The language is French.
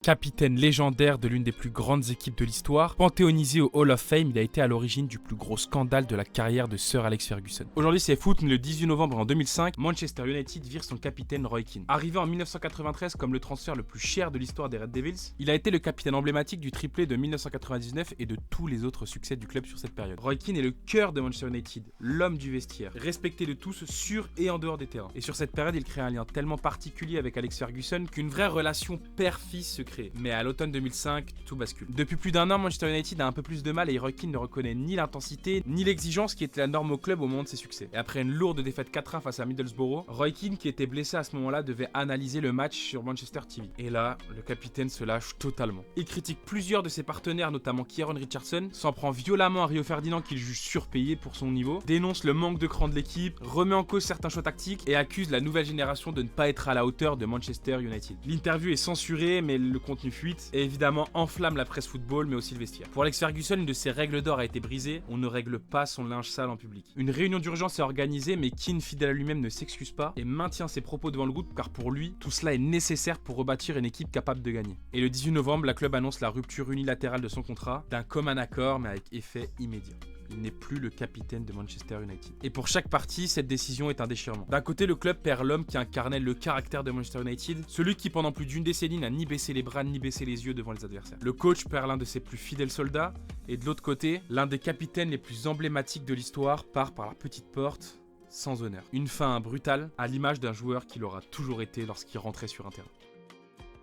Capitaine légendaire de l'une des plus grandes équipes de l'histoire, panthéonisé au Hall of Fame, il a été à l'origine du plus gros scandale de la carrière de Sir Alex Ferguson. Aujourd'hui c'est foot, le 18 novembre en 2005, Manchester United vire son capitaine Roy Keane. Arrivé en 1993 comme le transfert le plus cher de l'histoire des Red Devils, il a été le capitaine emblématique du triplé de 1999 et de tous les autres succès du club sur cette période. Roy Keane est le cœur de Manchester United, l'homme du vestiaire, respecté de tous sur et en dehors des terrains. Et sur cette période, il crée un lien tellement particulier avec Alex Ferguson qu'une vraie relation père-fils se crée. Mais à l'automne 2005, tout bascule. Depuis plus d'un an, Manchester United a un peu plus de mal et Roy Keane ne reconnaît ni l'intensité ni l'exigence qui était la norme au club au moment de ses succès. Et après une lourde défaite 4-1 face à Middlesbrough, Roy Keane, qui était blessé à ce moment-là, devait analyser le match sur Manchester TV. Et là, le capitaine se lâche totalement. Il critique plusieurs de ses partenaires, notamment Kieran Richardson, s'en prend violemment à Rio Ferdinand qu'il juge surpayé pour son niveau, dénonce le manque de cran de l'équipe, remet en cause certains choix tactiques et accuse la nouvelle génération de ne pas être à la hauteur de Manchester United. L'interview est censurée, mais le contenu fuite et évidemment enflamme la presse football mais aussi le vestiaire. Pour Alex Ferguson, une de ses règles d'or a été brisée, on ne règle pas son linge sale en public. Une réunion d'urgence est organisée mais Keane, fidèle à lui-même, ne s'excuse pas et maintient ses propos devant le groupe car pour lui, tout cela est nécessaire pour rebâtir une équipe capable de gagner. Et le 18 novembre, la club annonce la rupture unilatérale de son contrat, d'un commun accord mais avec effet immédiat. Il n'est plus le capitaine de Manchester United. Et pour chaque partie, cette décision est un déchirement. D'un côté, le club perd l'homme qui incarnait le caractère de Manchester United, celui qui pendant plus d'une décennie n'a ni baissé les bras ni baissé les yeux devant les adversaires. Le coach perd l'un de ses plus fidèles soldats, et de l'autre côté, l'un des capitaines les plus emblématiques de l'histoire part par la petite porte, sans honneur. Une fin brutale, à l'image d'un joueur qu'il aura toujours été lorsqu'il rentrait sur un terrain.